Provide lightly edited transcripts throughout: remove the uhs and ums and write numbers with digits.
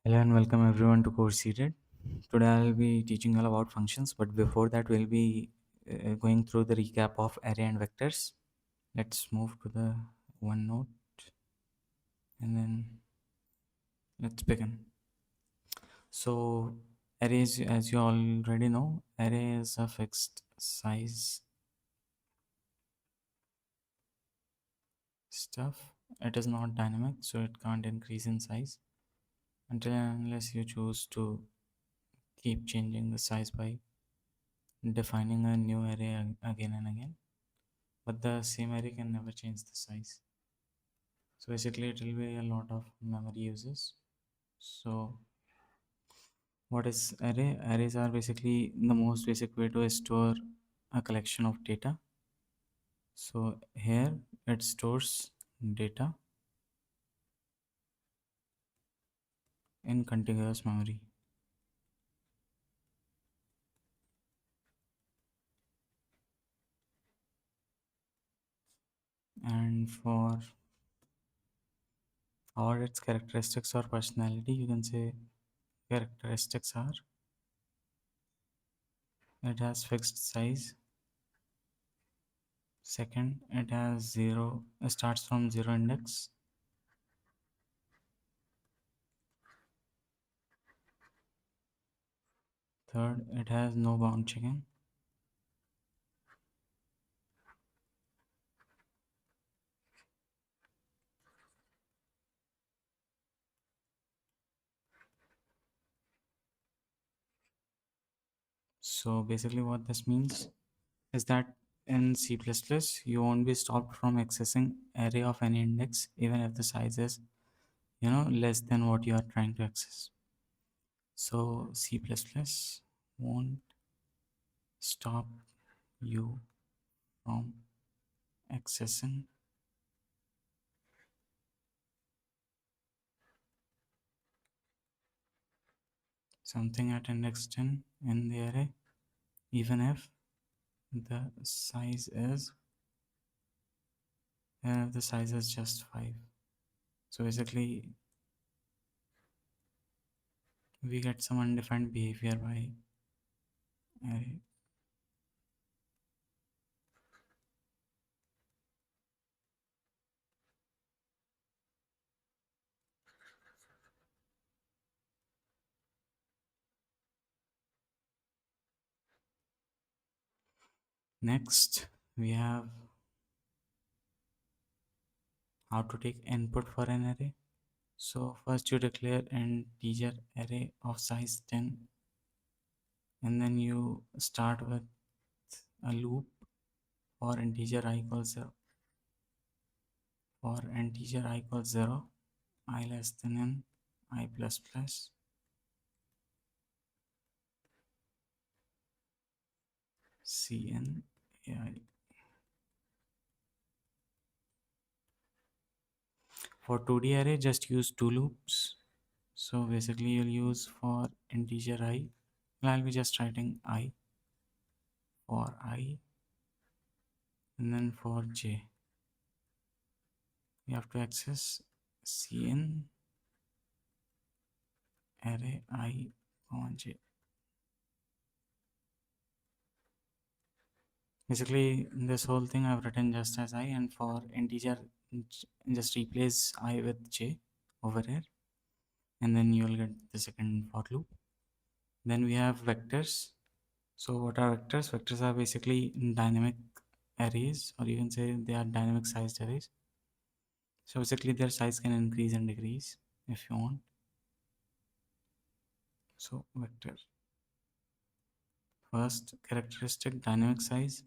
Hello and welcome everyone to Course Seated. Today I'll be teaching all about functions, but before that we'll be going through the recap of array and vectors. Let's move to the OneNote and then let's begin. So arrays, as you already know, array is a fixed size stuff. It is not dynamic, so it can't increase in size until and unless you choose to keep changing the size by defining a new array again and again. But the same array can never change the size. So basically it will be a lot of memory uses. So what is array? Arrays are basically the most basic way to store a collection of data. So here it stores data in contiguous memory. And for all its characteristics or personality, you can say characteristics are it has fixed size. Second, it has zero, it starts from zero index. Third, it has no bound checking. So basically what this means is that in C++ you won't be stopped from accessing array of any index even if the size is less than what you are trying to access. So C++ won't stop you from accessing something at index 10 in the array even if the size is just 5. So basically we get some undefined behavior by array. Next we have how to take input for an array. So first you declare an integer array of size 10 and then you start with a loop for integer I equals 0. For integer I equals 0, I less than n, I plus plus, cn, ai. For 2D array just use two loops. So basically you'll use for integer I, well, I'll be just writing I for I, and then for j you have to access cn array I comma j. Basically this whole thing I've written just as I, and for integer just replace I with j over here, and then you'll get the second for loop. Then we have vectors. So what are vectors? Vectors are basically dynamic arrays, or you can say they are dynamic sized arrays. So basically their size can increase and decrease if you want. So vector, first characteristic dynamic size,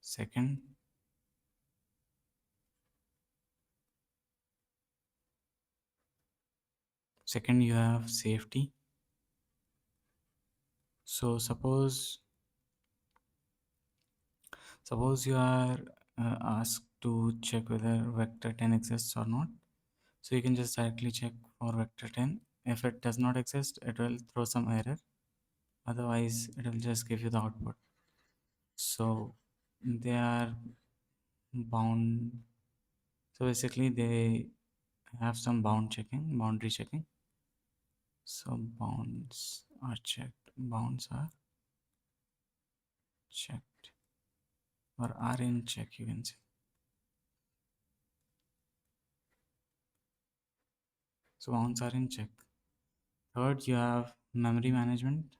second you have safety. So suppose you are asked to check whether vector 10 exists or not. So you can just directly check for vector 10. If it does not exist, it will throw some error. Otherwise, it will just give you the output. So they are bound. So basically, they have some boundary checking. So bounds are checked, bounds are checked, or are in check, you can say. So bounds are in check. Third, you have memory management.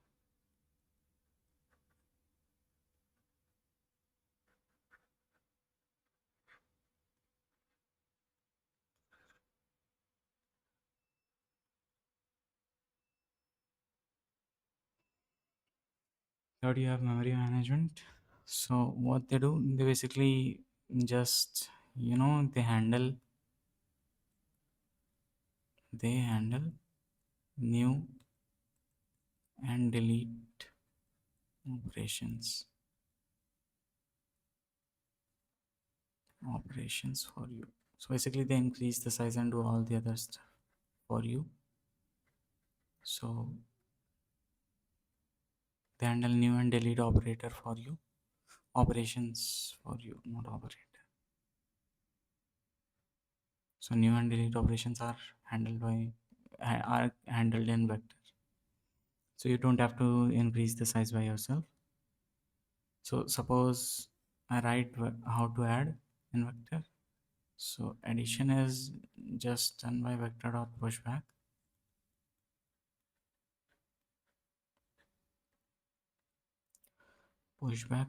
Third, you have memory management. So what they do, they basically just, they handle new and delete operations for you. So basically they increase the size and do all the other stuff for you. So they handle new and delete operations for you, not operator. So new and delete operations are handled in vector. So you don't have to increase the size by yourself. So suppose I write how to add in vector. So addition is just done by vector dot pushback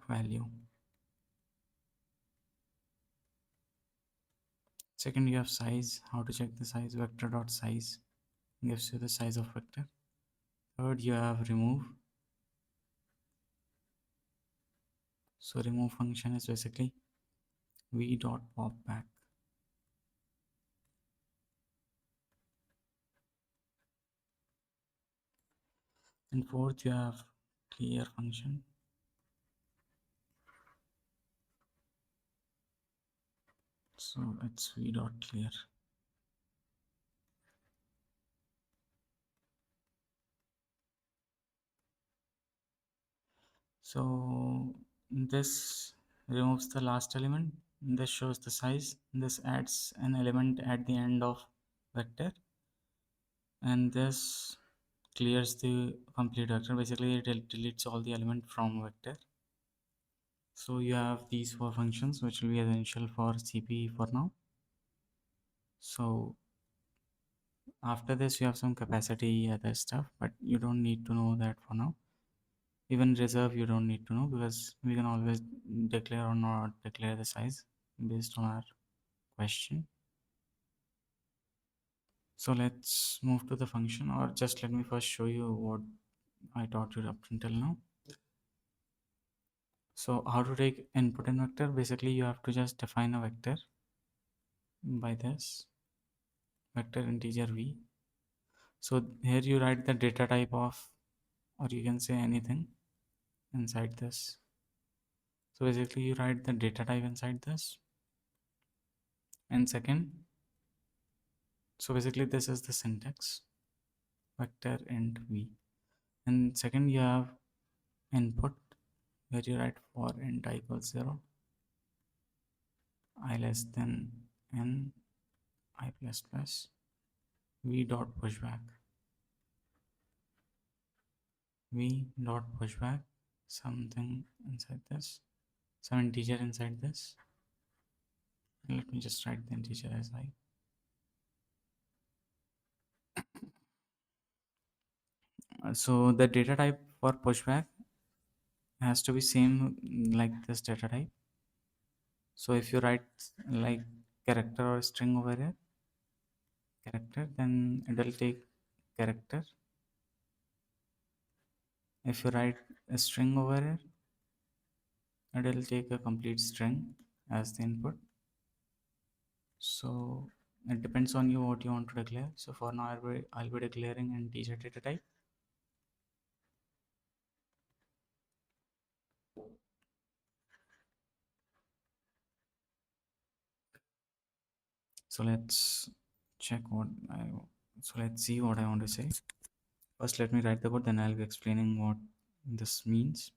value. Second, you have size. How to check the size? Vector dot size gives you the size of vector. Third, you have remove. So remove function is basically v dot pop back. And fourth, you have clear function. So it's v dot clear. So this removes the last element. This shows the size. This adds an element at the end of vector, and this clears the complete vector. Basically, it deletes all the element from vector. So you have these four functions, which will be essential for CP for now. So after this, you have some capacity, other stuff, but you don't need to know that for now. Even reserve, you don't need to know, because we can always declare or not declare the size based on our question. So let's move to the function, or just let me first show you what I taught you up until now. So how to take input in vector? Basically, you have to just define a vector by this vector integer v. So here you write the data type of, or you can say anything inside this. So basically you write the data type inside this. And second, so basically this is the syntax, vector int v. And second, you have input, where you write for int I equals 0, I less than n, I plus plus, v dot pushback, something inside this, some integer inside this. And let me just write the integer as I. So the data type for pushback has to be same like this data type. So if you write like character or string over here, character, then it will take character. If you write a string over here, it will take a complete string as the input. So it depends on you what you want to declare. So for now, I'll be declaring integer data type. So let's check so let's see what I want to say. First, let me write the code, then I'll be explaining what this means.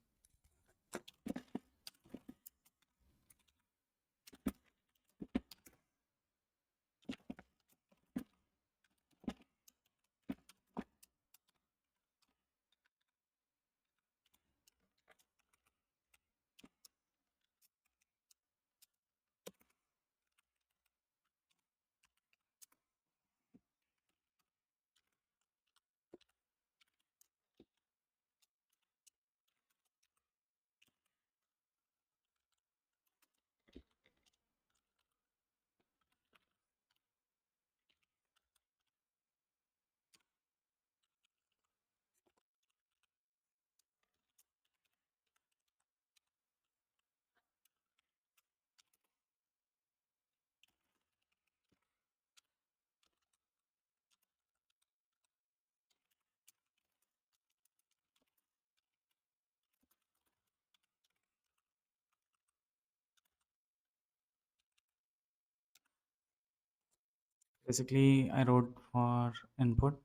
Basically, I wrote for input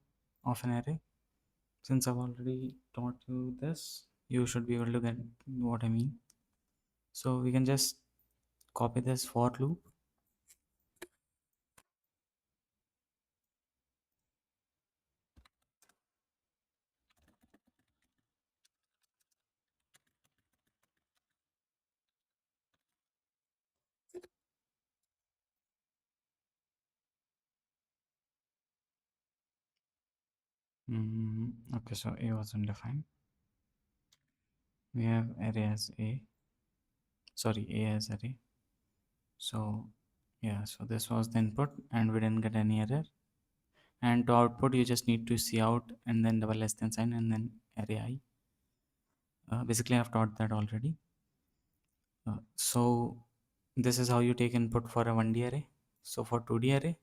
of an array. Since I've already taught you this, you should be able to get what I mean. So we can just copy this for loop. Okay, so A was undefined. We have array as A. Sorry, A as array. So yeah, so this was the input and we didn't get any error. And to output, you just need to see out and then double less than sign and then array I. Basically, I've taught that already. So this is how you take input for a 1D array. So for 2D array,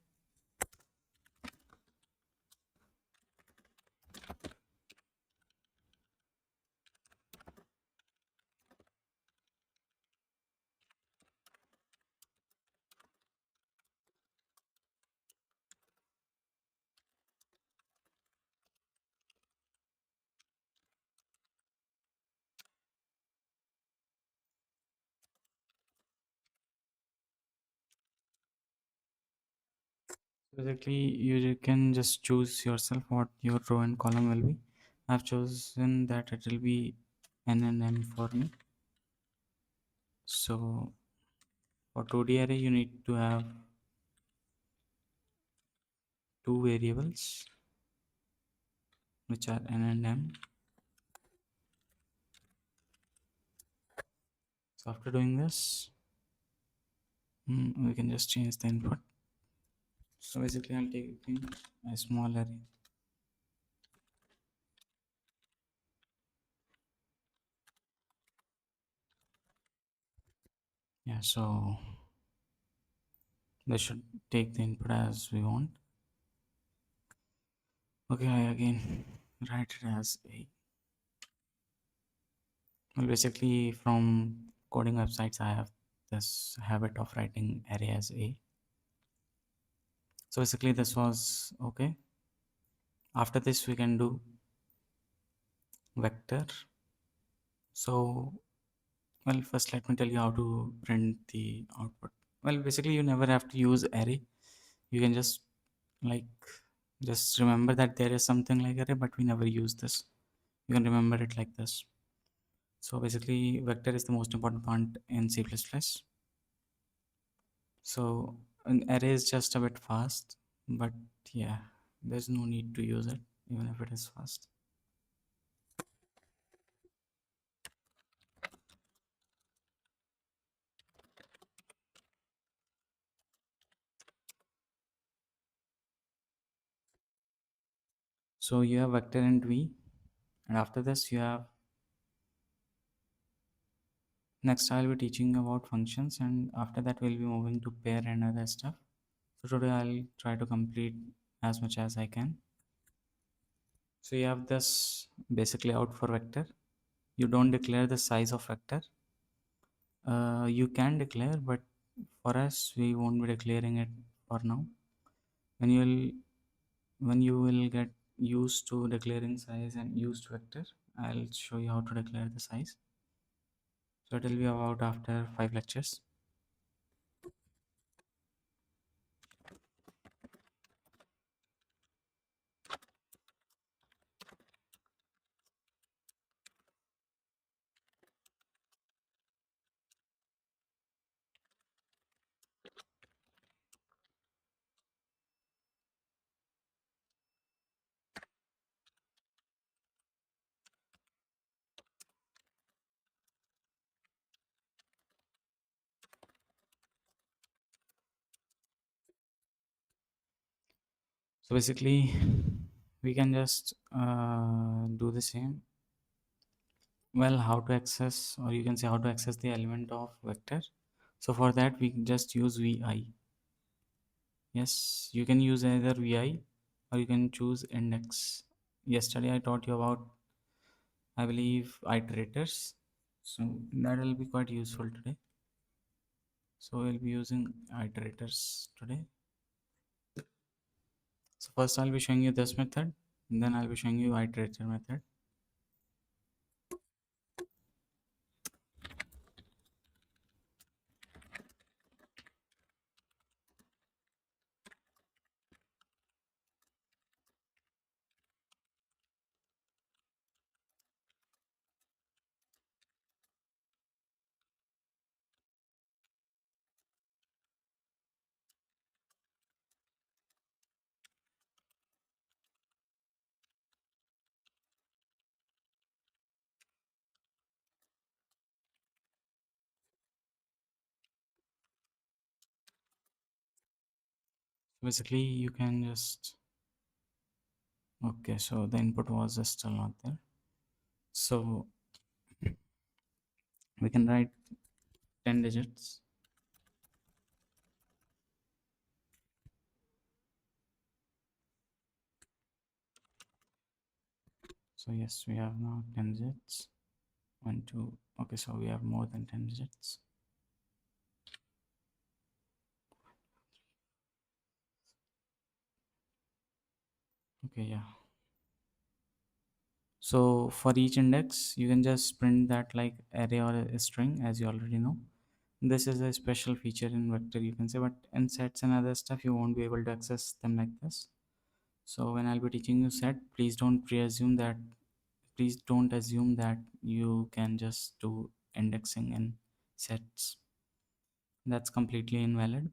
basically you can just choose yourself what your row and column will be. I've chosen that it will be n and m for me. So for 2D array, you need to have two variables which are n and m. So after doing this, we can just change the input. So basically, I'm taking a small array. Yeah, so this should take the input as we want. Okay, I again write it as a. Well, basically, from coding websites, I have this habit of writing array as a. So basically, this was okay. After this, we can do vector. So, well, first let me tell you how to print the output. Well, basically, you never have to use array. You can like just remember that there is something like array, but we never use this. You can remember it like this. So basically, vector is the most important part in C++. So an array is just a bit fast, but yeah, there's no need to use it even if it is fast. So you have vector int v, and after this you have next I'll be teaching about functions, and after that we'll be moving to pair and other stuff. So today I'll try to complete as much as I can. So you have this basically out for vector. You don't declare the size of vector. You can declare, but for us we won't be declaring it for now. When you will get used to declaring size and used vector, I'll show you how to declare the size. So it will be about after 5 lectures. So basically we can just do the same. Well, how to access, or you can say how to access the element of vector. So for that we just use vi. Yes, you can use either vi or you can choose index. Yesterday I taught you about, I believe, iterators, so that will be quite useful today. So we'll be using iterators today. First, I'll be showing you this method, and then I'll be showing you iterator method. Basically, you can just, okay, so the input was just still not there. So we can write 10 digits. So yes, we have now 10 digits. 1, 2. Okay, so we have more than 10 digits. Okay, yeah. So for each index, you can just print that like array or a string, as you already know. This is a special feature in vector, you can say, but in sets and other stuff, you won't be able to access them like this. So when I'll be teaching you set, please don't assume that you can just do indexing in sets. That's completely invalid.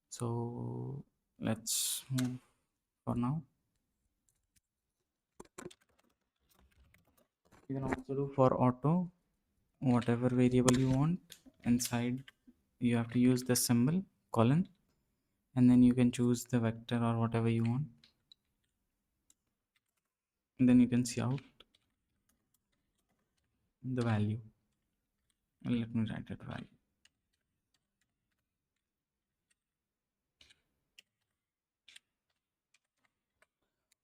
So let's move for now. You can also do for auto, whatever variable you want. Inside, you have to use the symbol colon, and then you can choose the vector or whatever you want. And then you can see out the value. Let me write it value.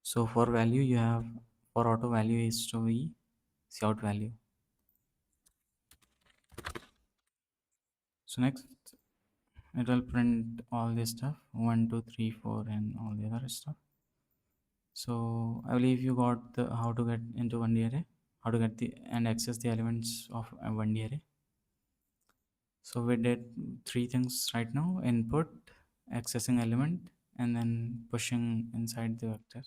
So for value, you have, for auto value is to be cout value. So next, it will print all this stuff 1, 2, 3, 4, and all the other stuff. So I believe you got the how to get into 1D array, how to get the and access the elements of a 1D array. So we did three things right now: input, accessing element, and then pushing inside the vector.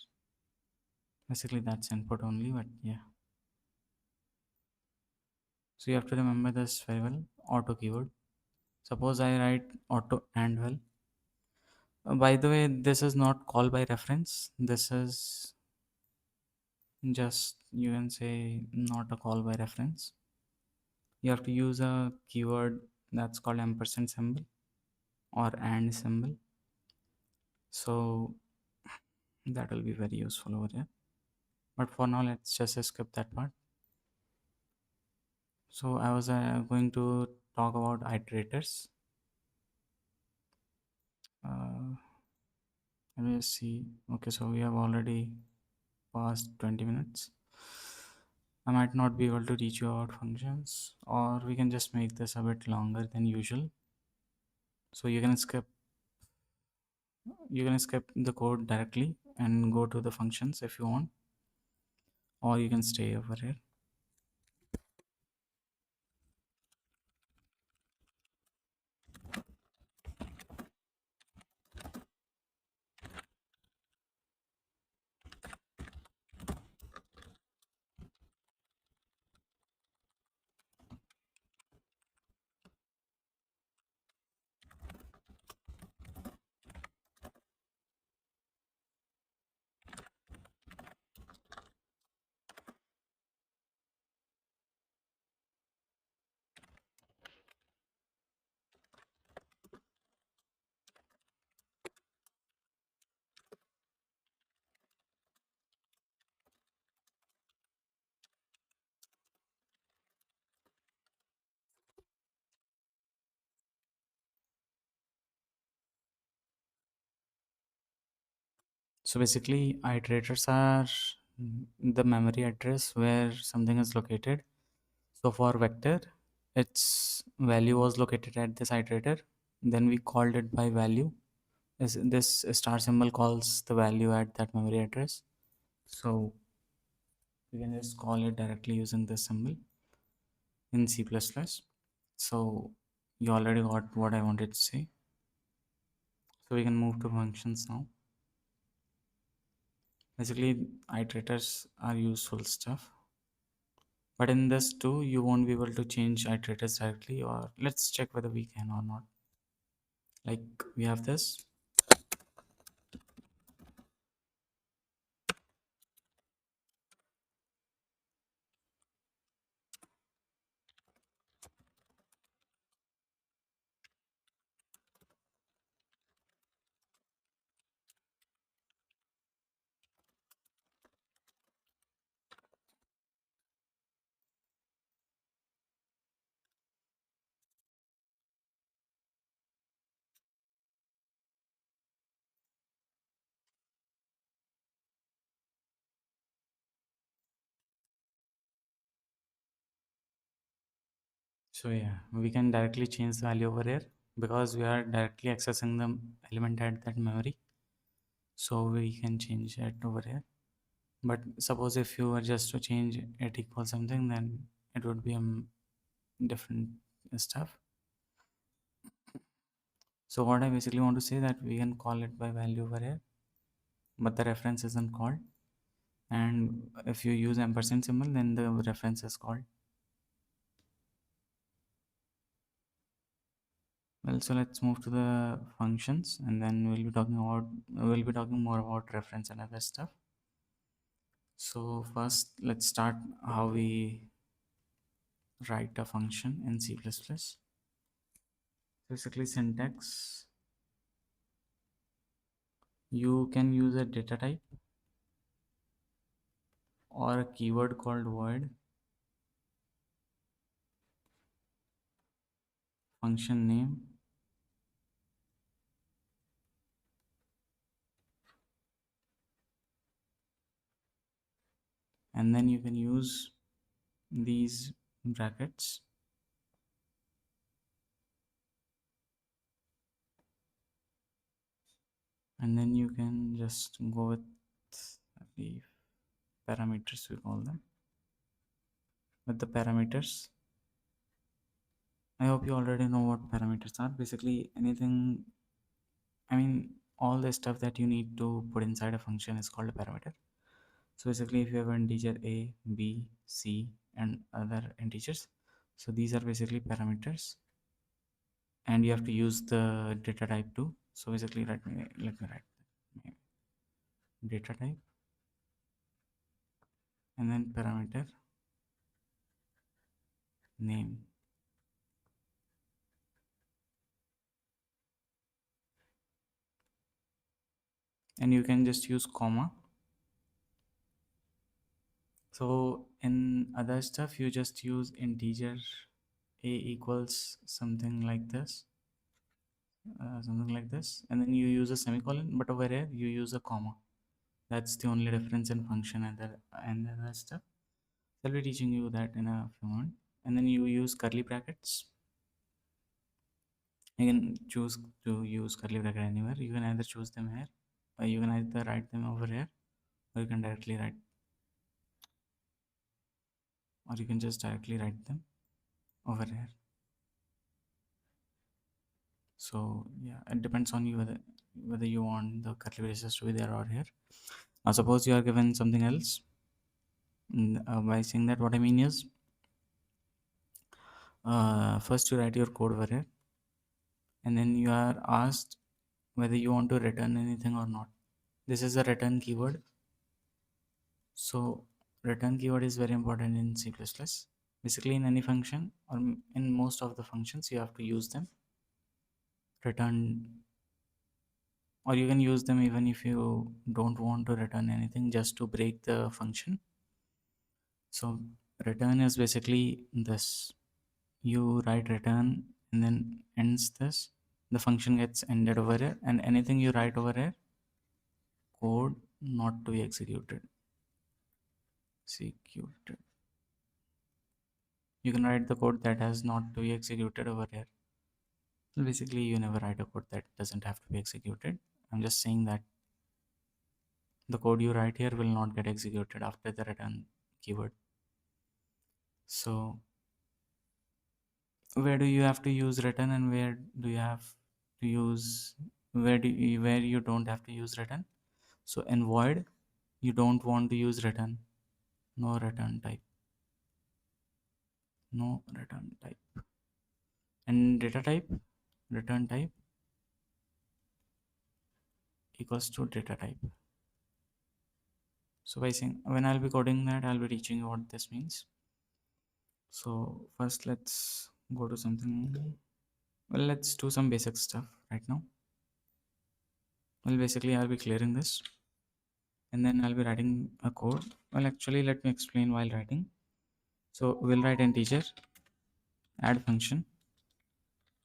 Basically that's input only, but yeah. So you have to remember this very well. Auto keyword. Suppose I write auto and well. By the way, this is not call by reference. This is just, you can say, not a call by reference. You have to use a keyword that's called ampersand symbol or and symbol. So that will be very useful over here. But for now, let's just skip that part. So I was going to talk about iterators. Uh, Let me see. Okay, so we have already passed 20 minutes. I might not be able to teach you about functions, or we can just make this a bit longer than usual. So you can skip the code directly and go to the functions if you want, or you can stay over here. So basically, iterators are the memory address where something is located. So for vector, its value was located at this iterator. Then we called it by value is this star symbol calls the value at that memory address. So you can just call it directly using this symbol in C++. So you already got what I wanted to say. So we can move to functions now. Basically, iterators are useful stuff. But in this too, you won't be able to change iterators directly, or let's check whether we can or not. Like we have this. So yeah, we can directly change the value over here because we are directly accessing the element at that memory. So we can change it over here. But suppose if you were just to change it equals something, then it would be different stuff. So what I basically want to say that we can call it by value over here, but the reference isn't called. And if you use ampersand symbol, then the reference is called. Well, so let's move to the functions, and then we'll be talking more about reference and other stuff. So first, let's start how we write a function in C++. Basically, syntax. You can use a data type or a keyword called void, function name, and then you can use these brackets, and then you can just go with the parameters, we call them, with the parameters. I hope you already know what parameters are. Basically anything, I mean, all the stuff that you need to put inside a function is called a parameter. So basically if you have an integer a, b, c and other integers, so these are basically parameters, and you have to use the data type too. So basically let me write data type and then parameter name, and you can just use comma. So in other stuff you just use integer a equals something like this, and then you use a semicolon, but over here you use a comma. That's the only difference in function and the other stuff. I'll be teaching you that in a few moments. And then you use curly brackets. You can choose to use curly bracket anywhere. You can either choose them here, or you can either write them over here, or you can directly write, or you can just directly write them over here. So yeah, it depends on you whether you want the curly braces to be there or here. Now suppose you are given something else. By saying that, what I mean is, first you write your code over here, and then you are asked whether you want to return anything or not. This is a return keyword. So return keyword is very important in C++. Basically in any function or in most of the functions you have to use them. Return, or you can use them even if you don't want to return anything, just to break the function. So return is basically this. You write return and then ends this. The function gets ended over here, and anything you write over here, code not to be executed. Executed. You can write the code that has not to be executed over here. So basically, you never write a code that doesn't have to be executed. I'm just saying that the code you write here will not get executed after the return keyword. So where do you have to use return, and where do you have to use, where you don't have to use return? So in void, you don't want to use return. No return type. No return type. And data type, return type equals to data type. So by saying, when I'll be coding that, I'll be teaching you what this means. So first let's go to something. Well, let's do some basic stuff right now. Well, basically I'll be clearing this and then I'll be writing a code. Well, actually let me explain while writing. So we'll write integer, add function,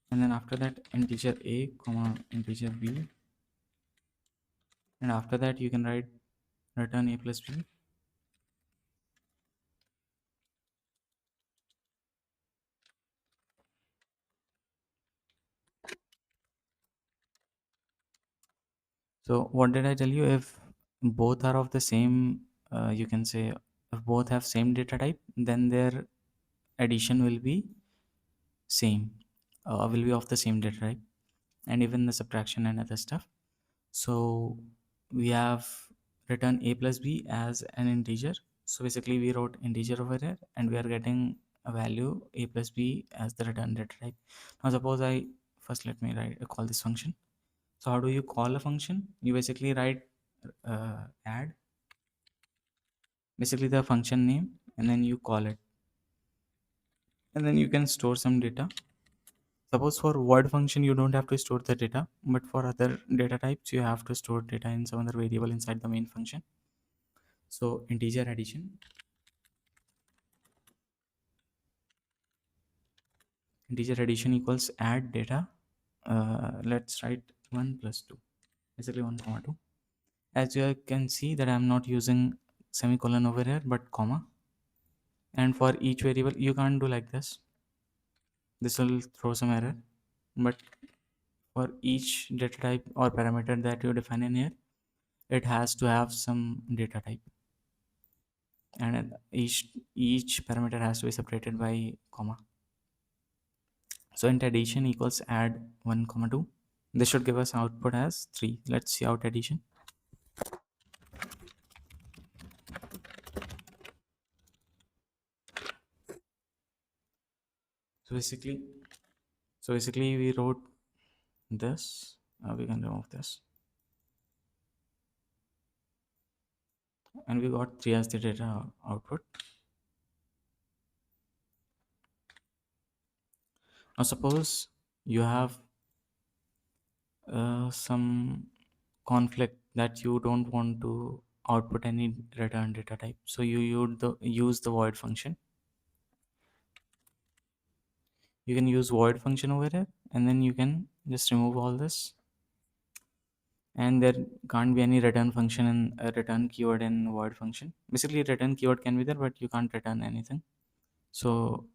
and then after that integer a comma integer b, and after that you can write return a plus b. So what did I tell you? If both are of the same, you can say if both have same data type, then their addition will be same, will be of the same data type, and even the subtraction and other stuff. So we have return a plus b as an integer. So basically we wrote integer over here, and we are getting a value a plus b as the return data type. Now suppose I first let me write call this function. So how do you call a function? You basically write add, basically the function name, and then you call it, and then you can store some data. Suppose for void function you don't have to store the data, but for other data types you have to store data in some other variable inside the main function. So integer addition, integer addition equals add data. Let's write 1 plus 2, basically 1 comma 2. As you can see that I'm not using semicolon over here but comma, and for each variable you can't do like this. This will throw some error, but for each data type or parameter that you define in here, it has to have some data type, and each parameter has to be separated by comma. So int addition equals add 1 comma 2. This should give us output as 3. Let's see out addition. So basically, we wrote this. We can remove this, and we got 3 as the data output. Now suppose you have some conflict that you don't want to output any return data type, so you use the void function. You can use void function over here, and then you can just remove all this, and there can't be any return function in a return keyword in void function. Basically return keyword can be there, but you can't return anything. So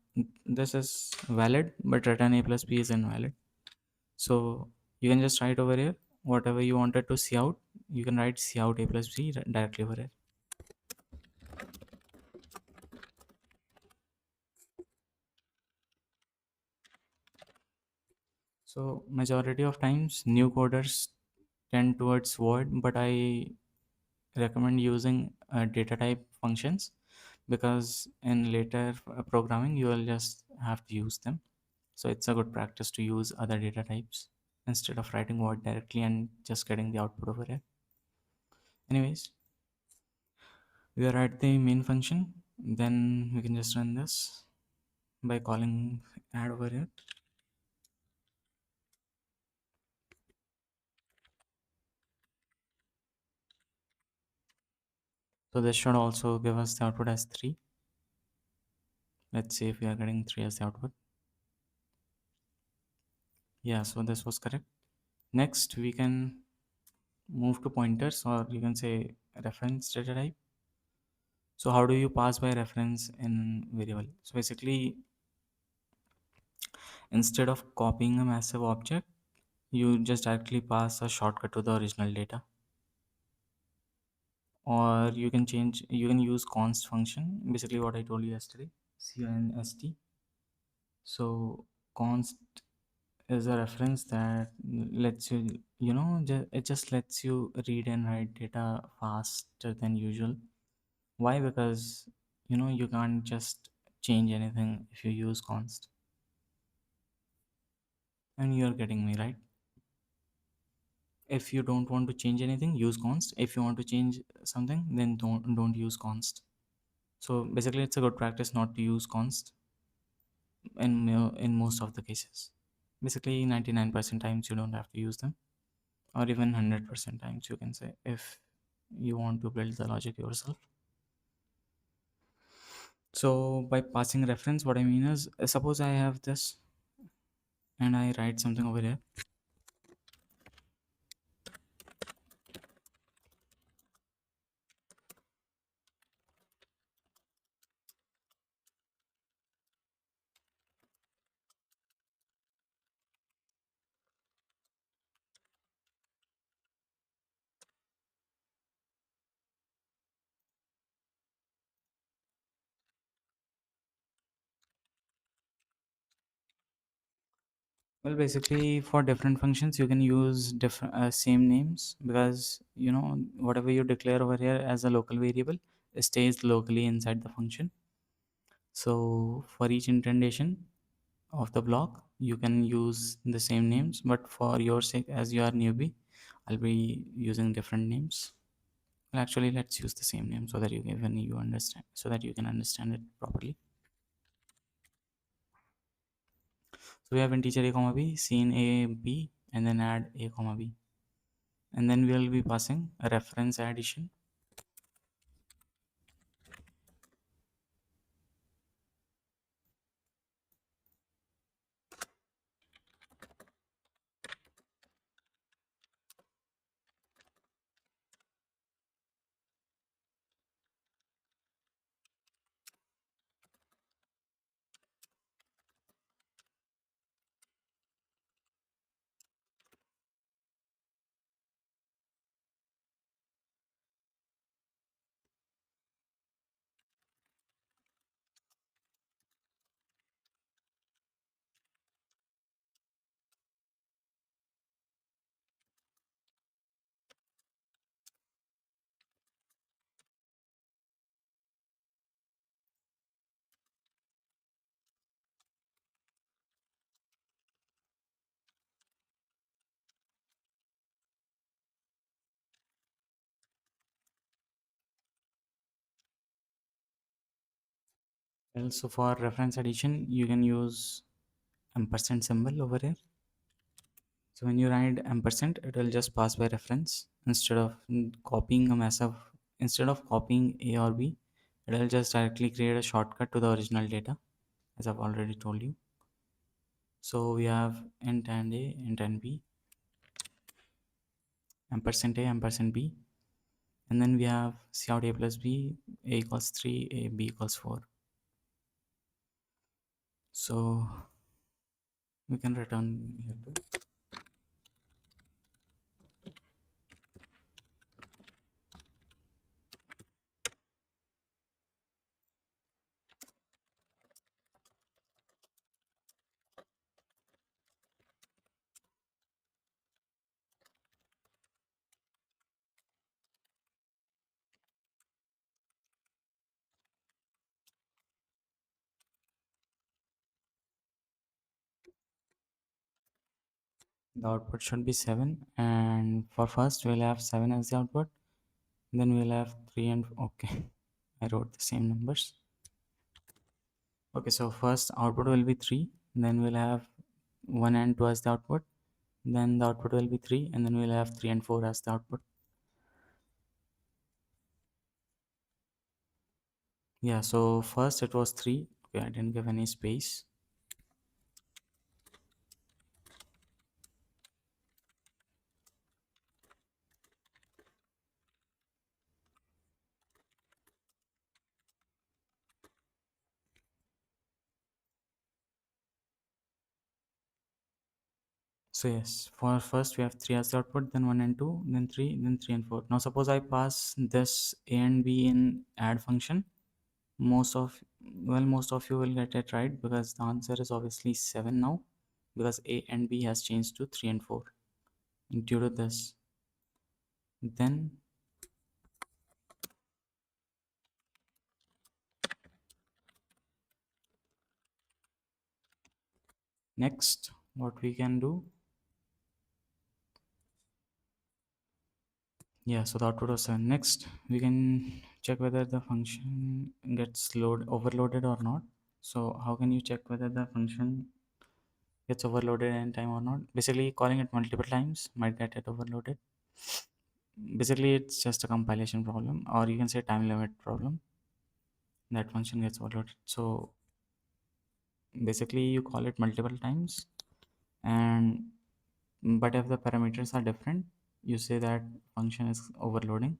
this is valid, but return a plus b is invalid. So you can just write over here whatever you wanted to see out. You can write see out a plus b directly over here. So majority of times new coders tend towards void, but I recommend using data type functions, because in later programming you will just have to use them. So it's a good practice to use other data types instead of writing void directly and just getting the output over here. Anyways, we are at the main function, then we can just run this by calling add over here. So this should also give us the output as 3. Let's see if we are getting 3 as the output. Yeah, so this was correct. Next we can move to pointers, or you can say reference data type. So how do you pass by reference in variable? So basically, instead of copying a massive object, you just directly pass a shortcut to the original data, or you can use const function, basically what I told you yesterday, const. So const is a reference that lets you, it just lets you read and write data faster than usual. Why? Because you can't just change anything if you use const. And you're getting me, right? If you don't want to change anything, use const. If you want to change something, then don't use const. So basically it's a good practice not to use const in most of the cases. Basically 99% times you don't have to use them, or even 100% times you can say, if you want to build the logic yourself. So by passing reference, what I mean is, suppose I have this and I write something over here. Well, basically for different functions you can use different same names, because whatever you declare over here as a local variable stays locally inside the function. So for each indentation of the block you can use the same names, but for your sake, as you are newbie, I'll be using different names. Well, actually let's use the same name so that you understand, so that you can understand it properly. So we have integer a comma b, scene a b, and then add a comma b, and then we will be passing a reference addition. Also for reference addition you can use ampersand symbol over here. So when you write ampersand, it will just pass by reference instead of copying a massive. Instead of copying a or b, it will just directly create a shortcut to the original data, as I've already told you. So we have int and a, int and b, ampersand a, ampersand b, and then we have cout a plus b, a equals 3, a b equals 4. So we can return here too. The output should be 7, and for first we'll have 7 as the output, then we'll have 3 and okay, I wrote the same numbers. Okay, so first output will be 3, then we'll have 1 and 2 as the output, then the output will be 3, and then we'll have 3 and 4 as the output. Yeah, so first it was 3. Okay, I didn't give any space. So yes, for first we have 3 as the output, then 1 and 2, then 3, then 3 and 4. Now suppose I pass this a and b in add function. Most of you will get it right because the answer is obviously 7 now, because a and b has changed to 3 and 4 due to this. Then next, what we can do, yeah, so the output was 7. Next we can check whether the function gets overloaded or not. So how can you check whether the function gets overloaded in time or not? Basically calling it multiple times might get it overloaded. Basically it's just a compilation problem, or you can say time limit problem. That function gets overloaded. So basically you call it multiple times, and but if the parameters are different, you say that function is overloading.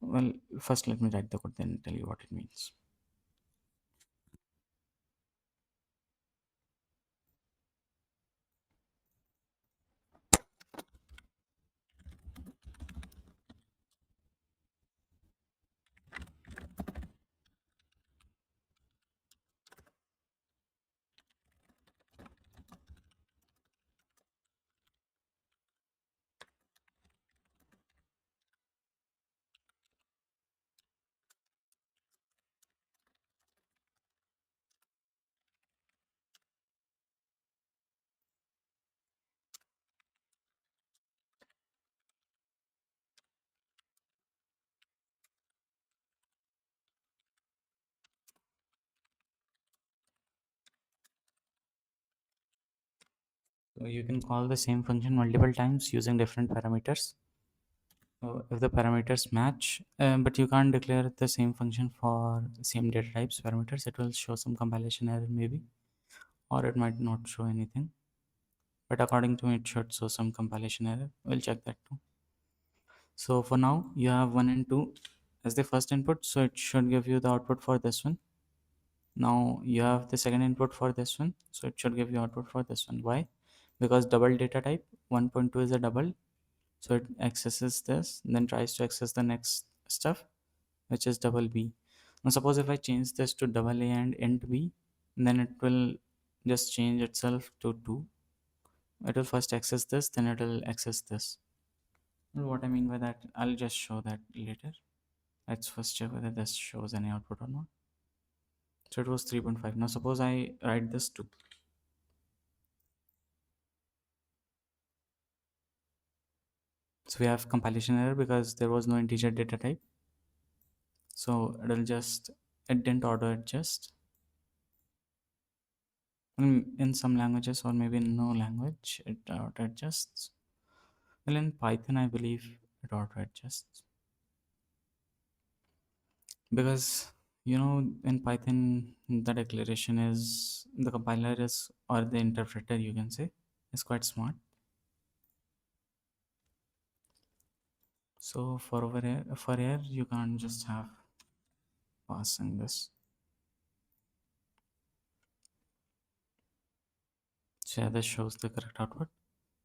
Well, first let me write the code, then tell you what it means. So you can call the same function multiple times using different parameters. So if the parameters match, but you can't declare the same function for same data types parameters, it will show some compilation error maybe, or it might not show anything. But according to me, it should show some compilation error. We'll check that too. So for now, you have 1 and 2 as the first input, so it should give you the output for this one. Now you have the second input for this one, so it should give you output for this one. Why? Because double data type 1.2 is a double, so it accesses this, then tries to access the next stuff, which is double b. Now suppose if I change this to double a and int b, then it will just change itself to 2. It will first access this, then it will access this. Well, what I mean by that, I'll just show that later. Let's first check whether this shows any output or not. So it was 3.5. Now suppose I write this 2. So we have compilation error because there was no integer data type. So it didn't auto adjust. In some languages, or maybe in no language, it auto adjusts. Well, in Python, I believe it auto adjusts. Because, in Python, the declaration is, the compiler is, or the interpreter, you can say, is quite smart. So for here, you can't just have passing this. So yeah, this shows the correct output.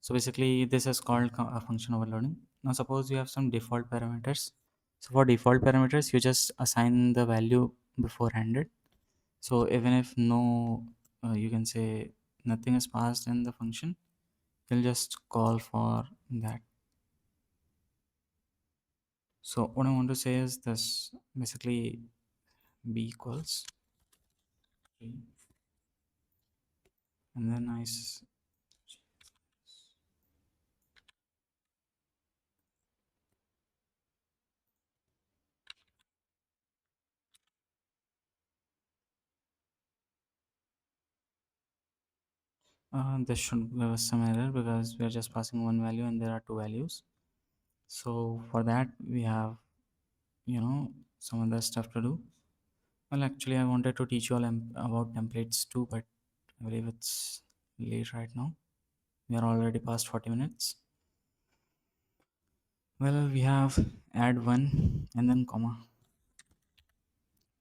So basically, this is called a function overloading. Now suppose you have some default parameters. So for default parameters, you just assign the value beforehand. So even if no, you can say nothing is passed in the function, you'll just call for that. So what I want to say is this: basically b equals 3, and then this should give us some error because we are just passing one value and there are two values. So for that we have, some other stuff to do. Well, actually I wanted to teach you all about templates too, but I believe it's late right now. We are already past 40 minutes. Well, we have add 1 and then comma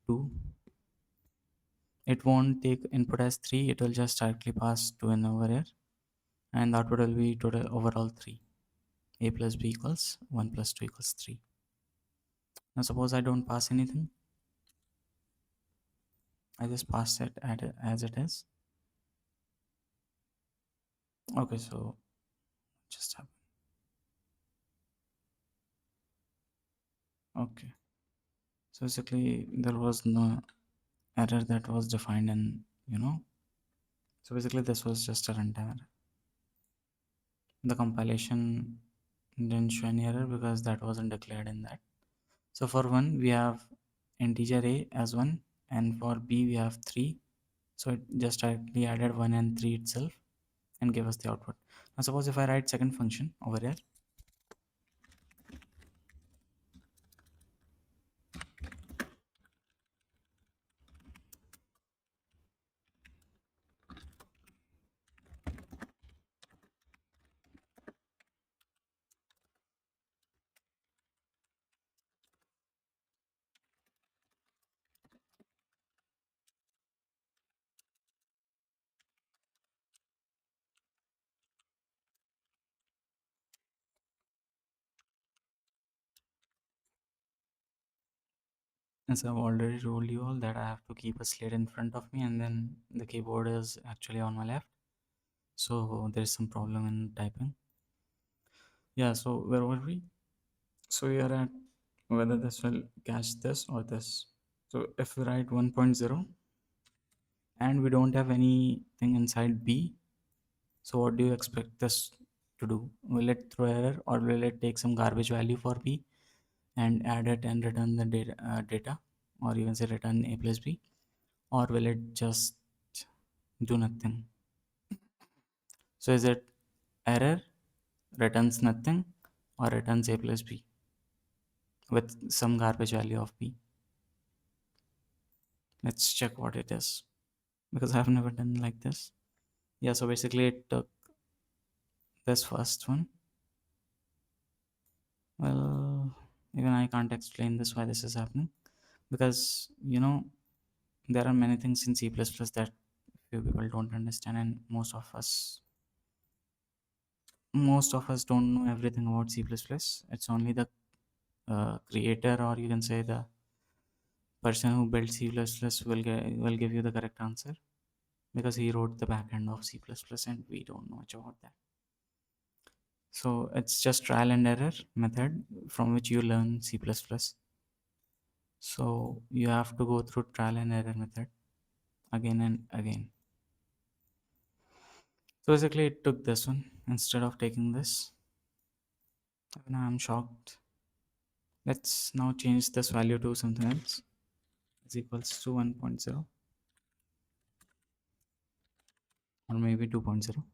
2. It won't take input as 3, it will just directly pass 2 in over here. and the output will be total overall 3. A plus b equals 1 plus 2 equals 3. Now suppose I don't pass anything, I just pass it as it is. Okay, so just happen. Okay, so basically there was no error that was defined, and so basically this was just a runtime error. The compilation didn't show any error because that wasn't declared in that. So for 1 we have integer a as 1, and for b we have 3. So it just directly added 1 and 3 itself and gave us the output. Now suppose if I write second function over here, as I've already told you all that I have to keep a slate in front of me and then the keyboard is actually on my left. So there's some problem in typing. Yeah, so where were we? So we are at whether this will catch this or this. So if we write 1.0 and we don't have anything inside B, so what do you expect this to do? Will it throw error, or will it take some garbage value for B and add it and return the data, or even say return A plus B, or will it just do nothing? So is it error, returns nothing, or returns A plus B with some garbage value of B? Let's check what it is, because I have never done like this. Yeah, so basically it took this first one. Well, even I can't explain this why this is happening, because there are many things in C++ that few people don't understand, and most of us don't know everything about C++. It's only the creator, or you can say the person who built C++ will give you the correct answer, because he wrote the backend of C++, and we don't know much about that. So it's just trial and error method from which you learn C++. So you have to go through trial and error method again and again. So basically it took this one instead of taking this. Now I'm shocked. Let's now change this value to something else. Is equals to 1.0, or maybe 2.0.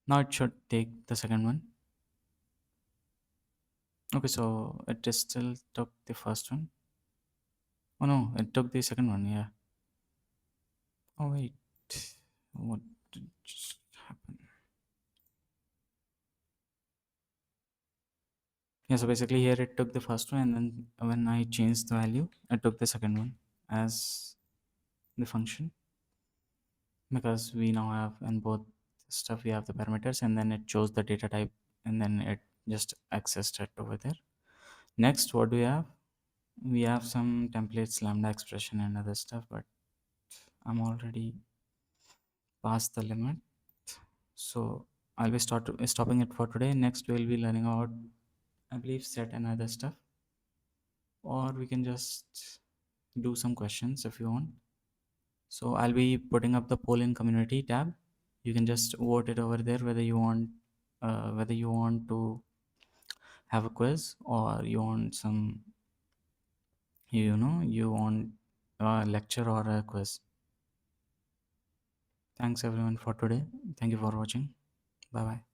Now it should take the second one. Okay, so it is still took the first one. Oh no, it took the second one, yeah. Oh wait, what did just happen? Yeah, so basically here it took the first one, and then when I changed the value, it took the second one as the function, because we now have in both stuff we have the parameters, and then it chose the data type, and then it just accessed it over there. Next, what do we have? We have some templates, lambda expression and other stuff, but I'm already past the limit, so I'll be stopping it for today. Next we'll be learning about, I believe, set and other stuff, or we can just do some questions if you want. So I'll be putting up the poll in community tab. You can just vote it over there whether you want to have a quiz, or you want you want a lecture or a quiz. Thanks everyone for today. Thank you for watching. Bye bye.